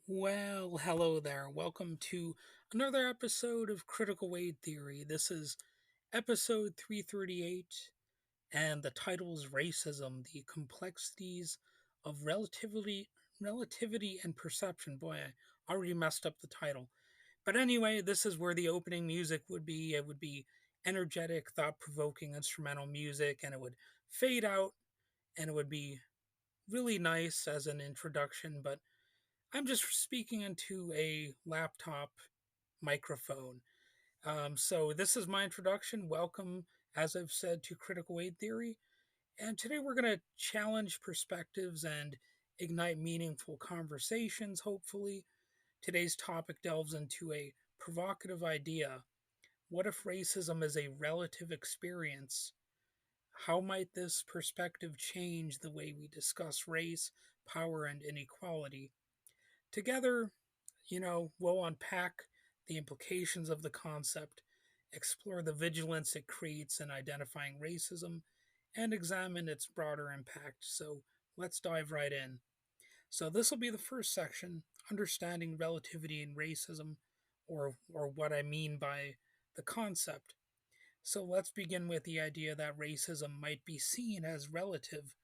Well, hello there. Welcome to another episode of Critical Weight Theory. This is episode 338, and the title is Racism: The Complexities of Relativity and Perception. Boy, I already messed up the title. But anyway, this is where the opening music would be. It would be energetic, thought provoking instrumental music, and it would fade out, and it would be really nice as an introduction, but I'm just speaking into a laptop microphone. So this is my introduction. Welcome, as I've said, to Critical Weight Theory. And today we're going to challenge perspectives and ignite meaningful conversations, hopefully. Today's topic delves into a provocative idea. What if racism is a relative experience? How might this perspective change the way we discuss race, power, and inequality? Together, we'll unpack the implications of the concept, explore the vigilance it creates in identifying racism, and examine its broader impact. So let's dive right in. So this will be the first section, understanding relativity and racism, or what I mean by the concept. So let's begin with the idea that racism might be seen as relative.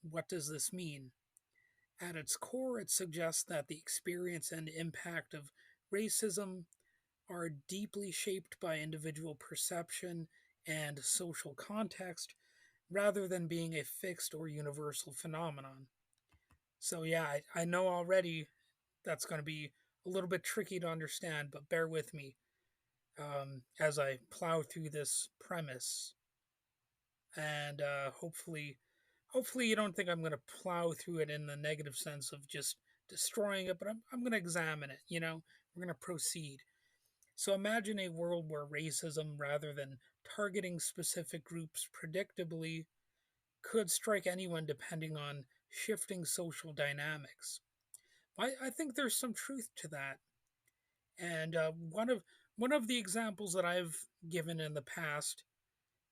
What does this mean? At its core, it suggests that the experience and impact of racism are deeply shaped by individual perception and social context rather than being a fixed or universal phenomenon. So, yeah, I know already that's going to be a little bit tricky to understand, but bear with me as I plow through this premise. And hopefully you don't think I'm going to plow through it in the negative sense of just destroying it, but I'm going to examine it. We're going to proceed. So imagine a world where racism, rather than targeting specific groups predictably, could strike anyone depending on shifting social dynamics. I think there's some truth to that. And one of the examples that I've given in the past,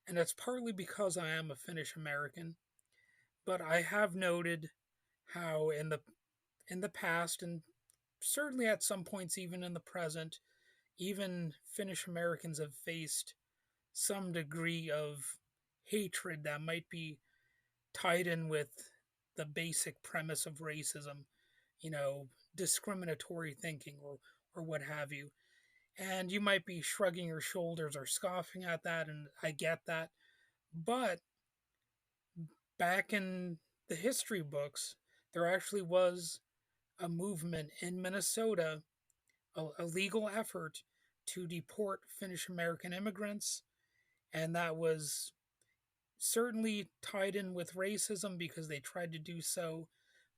and it's partly because I am a Finnish American, but I have noted how in the past, and certainly at some points even in the present, even Finnish Americans have faced some degree of hatred that might be tied in with the basic premise of racism, discriminatory thinking or what have you. And you might be shrugging your shoulders or scoffing at that, and I get that. But back in the history books, there actually was a movement in Minnesota, a legal effort to deport Finnish American immigrants, and that was certainly tied in with racism because they tried to do so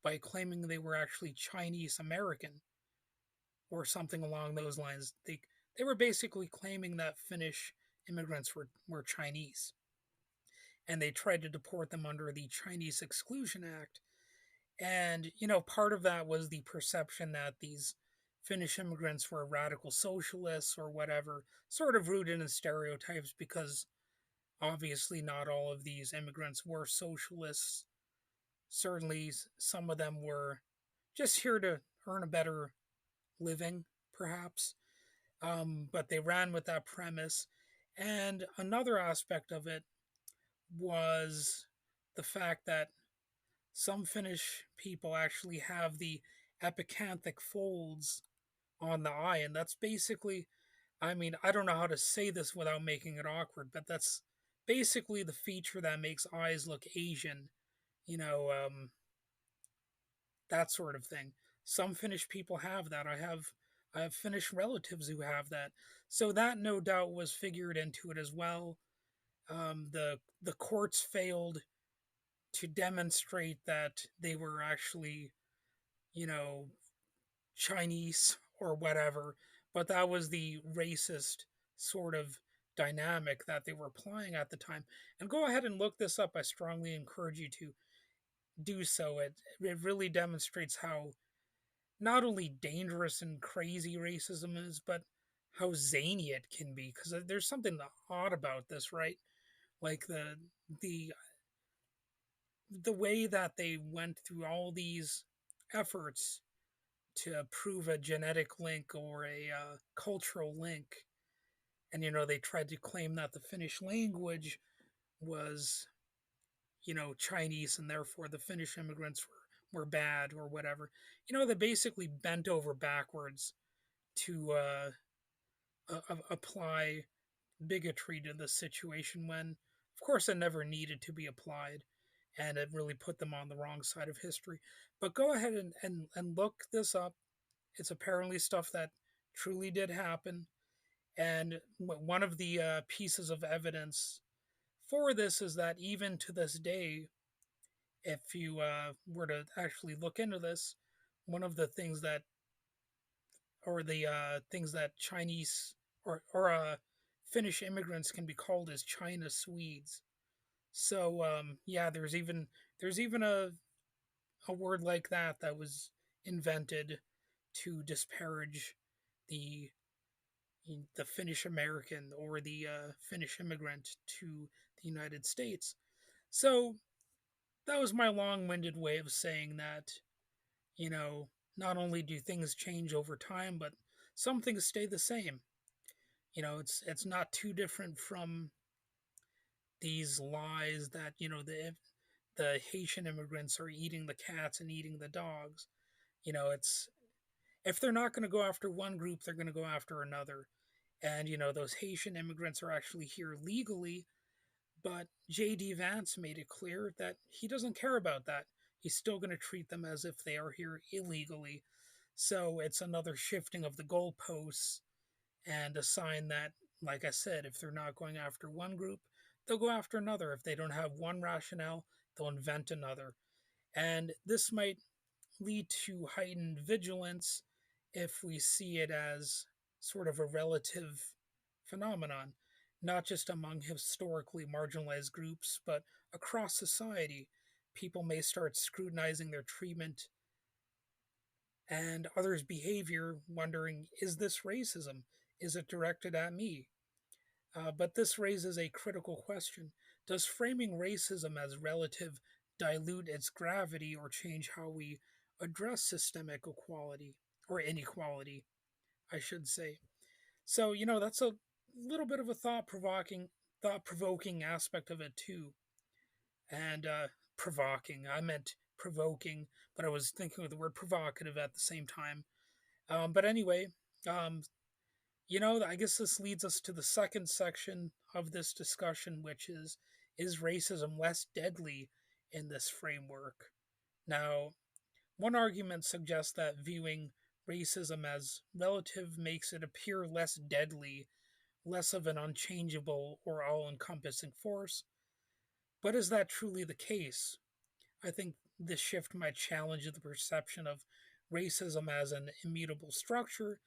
by claiming they were actually Chinese American or something along those lines. They were basically claiming that Finnish immigrants were Chinese, and they tried to deport them under the Chinese Exclusion Act. And, part of that was the perception that these Finnish immigrants were radical socialists or whatever, sort of rooted in stereotypes because obviously not all of these immigrants were socialists. Certainly, some of them were just here to earn a better living, perhaps. But they ran with that premise. And another aspect of it was the fact that some Finnish people actually have the epicanthic folds on the eye, and that's basically, I mean, I don't know how to say this without making it awkward, but that's basically the feature that makes eyes look Asian, you know, um, that sort of thing. Some Finnish people have that. I have Finnish relatives who have that, so that no doubt was figured into it as well. The courts failed to demonstrate that they were actually, you know, Chinese or whatever, but that was the racist sort of dynamic that they were applying at the time. And go ahead and look this up. I strongly encourage you to do so. It really demonstrates how not only dangerous and crazy racism is, but how zany it can be. Because there's something odd about this, right? Like the the way that they went through all these efforts to prove a genetic link or a cultural link. And, they tried to claim that the Finnish language was, Chinese, and therefore the Finnish immigrants were bad or whatever. They basically bent over backwards to apply bigotry to the situation when, of course, it never needed to be applied. And it really put them on the wrong side of history. But go ahead and look this up. It's apparently stuff that truly did happen. And one of the pieces of evidence for this is that even to this day, if you were to actually look into this, one of the things that, or the things that Chinese or Finnish immigrants can be called as China Swedes. So yeah, there's even a word like that was invented to disparage the the Finnish American or the Finnish immigrant to the United States. So that was my long winded way of saying that, you know, not only do things change over time, but some things stay the same. It's not too different from these lies that, the Haitian immigrants are eating the cats and eating the dogs. It's if they're not going to go after one group, they're going to go after another. And, those Haitian immigrants are actually here legally, but J.D. Vance made it clear that he doesn't care about that. He's still going to treat them as if they are here illegally. So it's another shifting of the goalposts and a sign that, like I said, if they're not going after one group, they'll go after another. If they don't have one rationale, they'll invent another. And this might lead to heightened vigilance if we see it as sort of a relative phenomenon, not just among historically marginalized groups, but across society. People may start scrutinizing their treatment and others' behavior, wondering, is this racism? Is it directed at me? But this raises a critical question. Does framing racism as relative dilute its gravity or change how we address systemic equality or inequality, I should say? So, that's a little bit of a thought provoking aspect of it too. And provoking, I meant provoking, but I was thinking of the word provocative at the same time. But anyway, um, I guess this leads us to the second section of this discussion, which is racism less deadly in this framework? Now, one argument suggests that viewing racism as relative makes it appear less deadly, less of an unchangeable or all encompassing force. But is that truly the case? I think this shift might challenge the perception of racism as an immutable structure,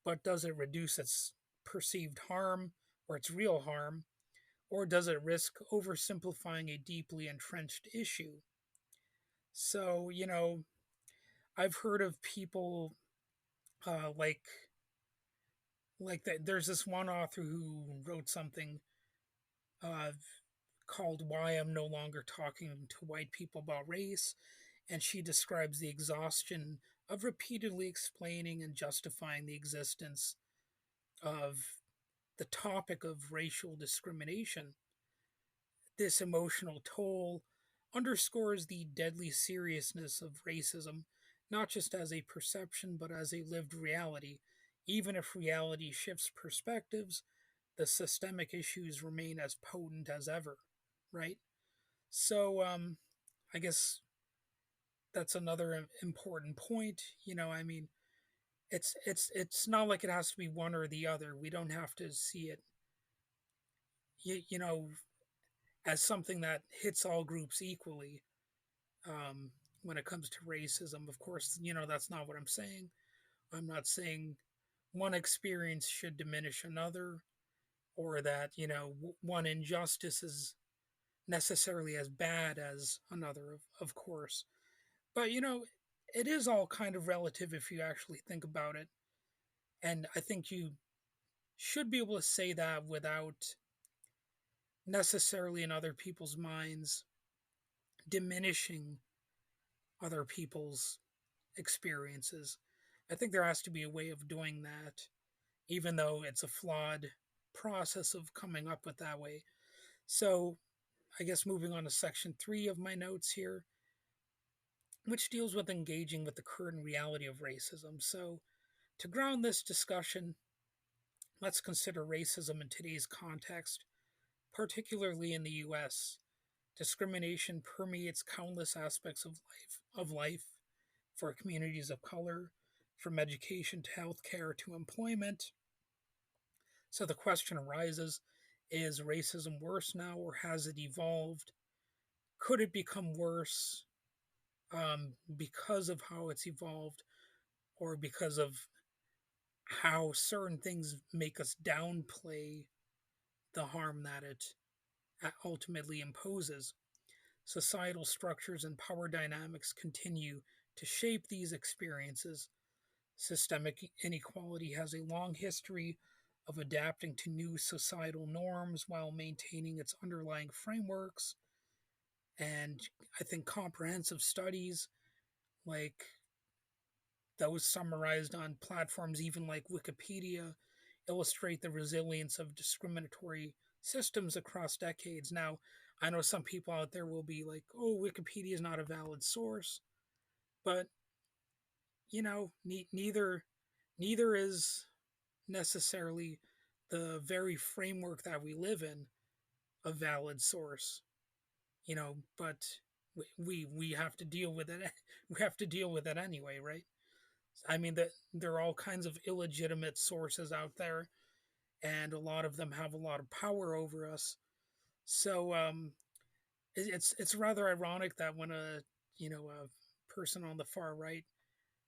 but does it reduce its perceived harm or its real harm, or does it risk oversimplifying a deeply entrenched issue? So, I've heard of people like that. There's this one author who wrote something uh, called "Why I'm No Longer Talking to White People About Race," and she describes the exhaustion of repeatedly explaining and justifying the existence of the topic of racial discrimination. This emotional toll underscores the deadly seriousness of racism, not just as a perception, but as a lived reality. Even if reality shifts perspectives, the systemic issues remain as potent as ever, right? So, I guess that's another important point. I mean, it's not like it has to be one or the other. We don't have to see it, you know, as something that hits all groups equally. Um, when it comes to racism, of course, that's not what I'm saying. I'm not saying one experience should diminish another, or that one injustice is necessarily as bad as another. Of course, but it is all kind of relative if you actually think about it. And I think you should be able to say that without necessarily in other people's minds diminishing other people's experiences. I think there has to be a way of doing that, even though it's a flawed process of coming up with that way. So, I guess moving on to section 3 of my notes here, which deals with engaging with the current reality of racism. So, to ground this discussion, let's consider racism in today's context, particularly in the US. Discrimination permeates countless aspects of life for communities of color, from education to healthcare to employment. So the question arises, is racism worse now or has it evolved? Could it become worse because of how it's evolved or because of how certain things make us downplay the harm that it ultimately imposes? Societal structures and power dynamics continue to shape these experiences. Systemic inequality has a long history of adapting to new societal norms while maintaining its underlying frameworks. And I think comprehensive studies like those summarized on platforms even like Wikipedia illustrate the resilience of discriminatory systems across decades. Now, I know some people out there will be like, "Oh, Wikipedia is not a valid source," but neither is necessarily the very framework that we live in a valid source. But we have to deal with it. We have to deal with it anyway, right? I mean that there are all kinds of illegitimate sources out there, and a lot of them have a lot of power over us. So it's rather ironic that when a person on the far right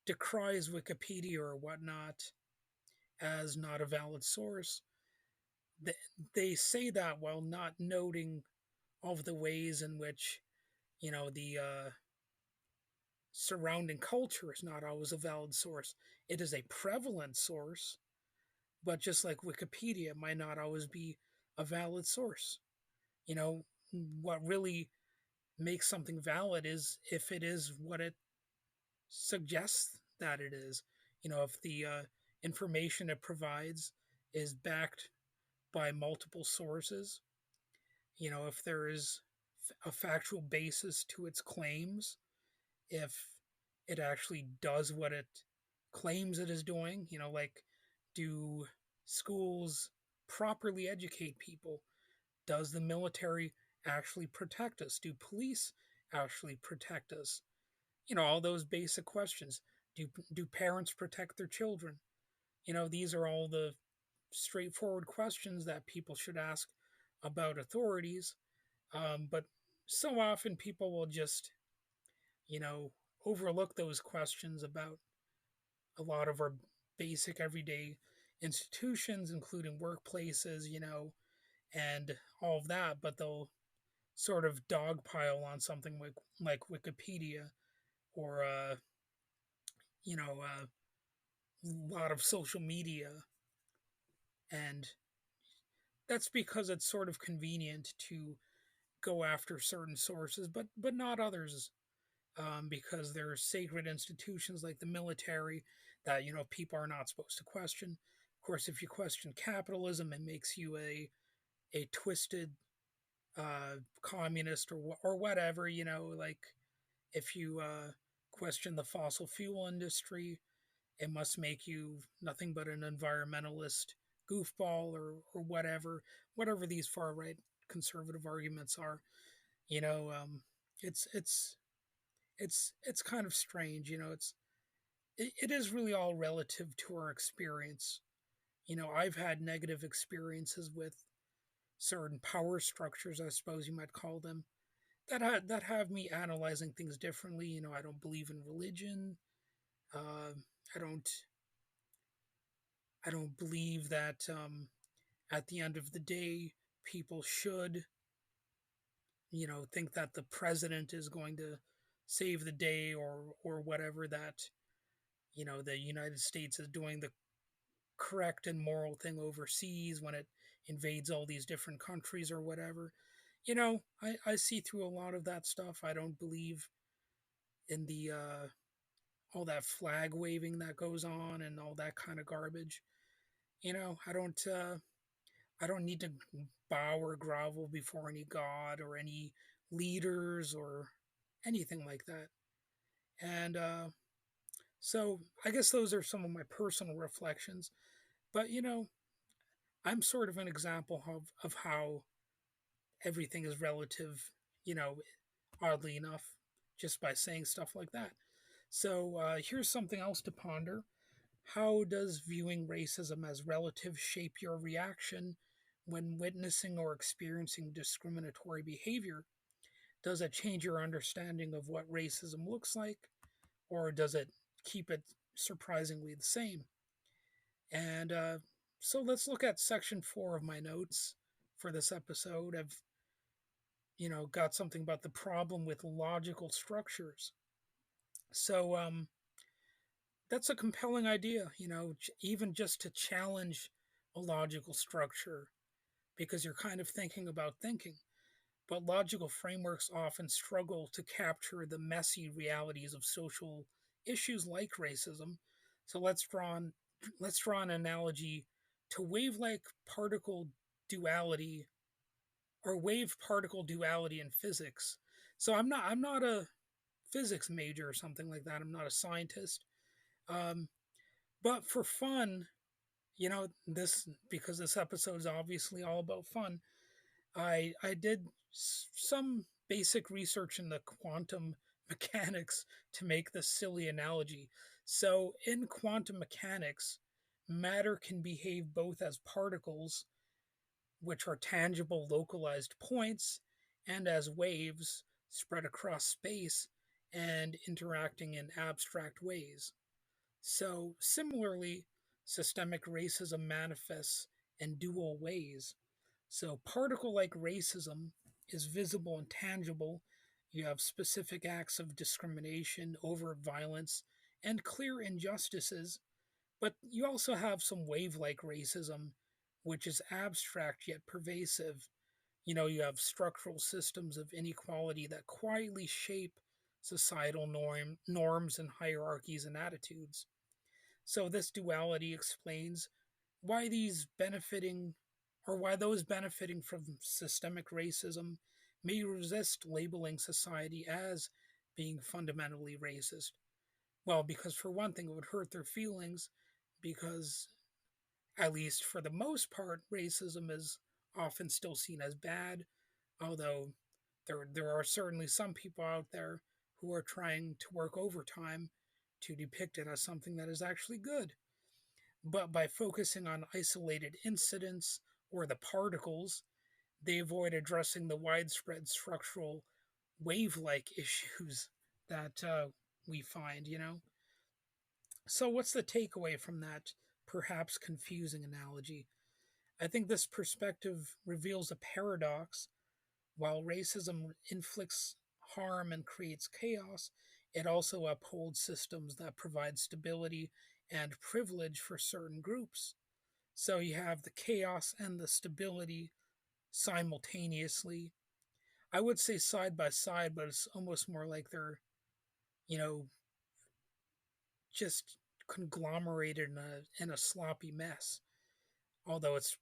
decries Wikipedia or whatnot as not a valid source, they, they say that while not noting all of the ways in which the surrounding culture is not always a valid source. It is a prevalent source, but just like Wikipedia might not always be a valid source. You know, what really makes something valid is if it is what it suggests that it is. If the information it provides is backed by multiple sources, if there is a factual basis to its claims, if it actually does what it claims it is doing, like do schools properly educate people? Does the military actually protect us? Do police actually protect us? All those basic questions. Do parents protect their children? These are all the straightforward questions that people should ask about authorities. But so often people will just, you know, overlook those questions about a lot of our basic everyday institutions, including workplaces, and all of that, but they'll sort of dogpile on something like Wikipedia or a lot of social media, and that's because it's sort of convenient to go after certain sources, but not others, because there are sacred institutions like the military that people are not supposed to question. Of course, if you question capitalism, it makes you a twisted communist or whatever. Like if you question the fossil fuel industry, it must make you nothing but an environmentalist goofball or whatever these far right conservative arguments are. You know, it's it's it's kind of strange. It is really all relative to our experience. I've had negative experiences with certain power structures, I suppose you might call them, that have me analyzing things differently. I don't believe in religion. Uh, I don't I don't believe that at the end of the day people should think that the president is going to save the day or whatever, that the United States is doing the correct and moral thing overseas when it invades all these different countries or whatever. I see through a lot of that stuff. I don't believe in the all that flag waving that goes on and all that kind of garbage. I don't need to bow or grovel before any god or any leaders or anything like that. And so I guess those are some of my personal reflections. But I'm sort of an example of how everything is relative, you know, oddly enough, just by saying stuff like that. So here's something else to ponder. How does viewing racism as relative shape your reaction when witnessing or experiencing discriminatory behavior? Does it change your understanding of what racism looks like, or does it keep it surprisingly the same? And so let's look at section 4 of my notes for this episode. I've got something about the problem with logical structures. So that's a compelling idea, even just to challenge a logical structure because you're kind of thinking about thinking. But logical frameworks often struggle to capture the messy realities of social issues like racism. So let's draw an analogy to wave-like particle duality or wave particle duality in physics. So I'm not a physics major or something like that. I'm not a scientist. Um, but for fun, this because this episode is obviously all about fun. I did some basic research in the quantum mechanics to make this silly analogy. So in quantum mechanics, matter can behave both as particles, which are tangible localized points, and as waves spread across space and interacting in abstract ways. So, similarly, systemic racism manifests in dual ways. So, particle like racism is visible and tangible. You have specific acts of discrimination, overt violence, and clear injustices, but you also have some wave like racism, which is abstract yet pervasive. You have structural systems of inequality that quietly shape societal norms and hierarchies and attitudes. So this duality explains why these benefiting or why those benefiting from systemic racism may resist labeling society as being fundamentally racist. Well, because for one thing, it would hurt their feelings, because, at least for the most part, racism is often still seen as bad, although there are certainly some people out there who are trying to work overtime to depict it as something that is actually good. But by focusing on isolated incidents or the particles, they avoid addressing the widespread structural wave like issues that we find. So, what's the takeaway from that perhaps confusing analogy? I think this perspective reveals a paradox. While racism inflicts harm and creates chaos, it also upholds systems that provide stability and privilege for certain groups. So you have the chaos and the stability simultaneously. I would say side by side, but it's almost more like they're, you know, just conglomerated in a sloppy mess. Although it's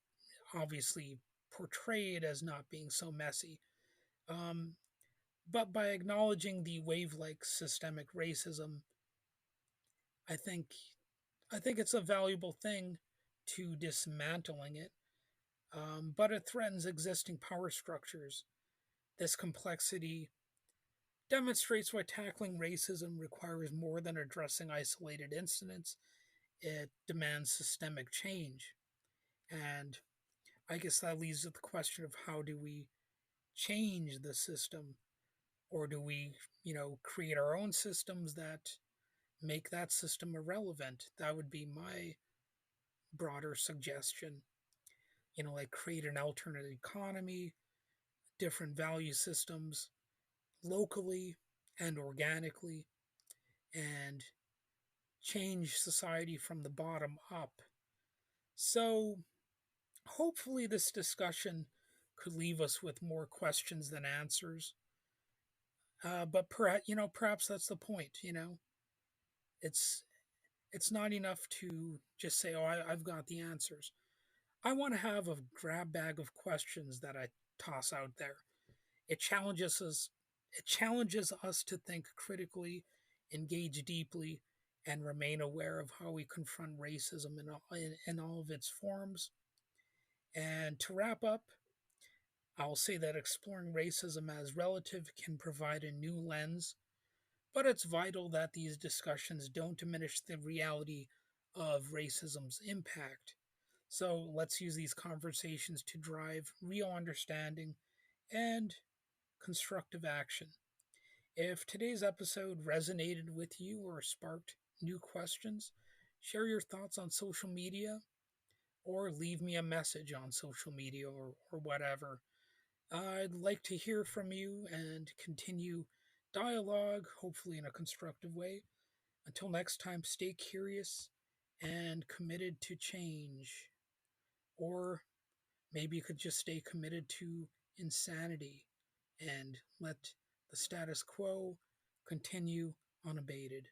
obviously portrayed as not being so messy. Um, but by acknowledging the wave-like systemic racism, I think I think it's a valuable thing to dismantling it. But it threatens existing power structures. This complexity demonstrates why tackling racism requires more than addressing isolated incidents. It demands systemic change. And I guess that leads to the question of how do we change the system? Or do we, create our own systems that make that system irrelevant? That would be my broader suggestion. Like create an alternate economy, different value systems locally and organically, and change society from the bottom up. So, hopefully, this discussion could leave us with more questions than answers. But perhaps that's the point. It's it's not enough to just say, "Oh, I've got the answers." I want to have a grab bag of questions that I toss out there. It challenges us. It challenges us to think critically, engage deeply, and remain aware of how we confront racism in all of its forms. And to wrap up, I'll say that exploring racism as relative can provide a new lens, but it's vital that these discussions don't diminish the reality of racism's impact. So let's use these conversations to drive real understanding and constructive action. If today's episode resonated with you or sparked new questions, share your thoughts on social media or leave me a message on social media or whatever. I'd like to hear from you and continue dialogue, hopefully in a constructive way. Until next time, stay curious and committed to change. Or maybe you could just stay committed to insanity and let the status quo continue unabated.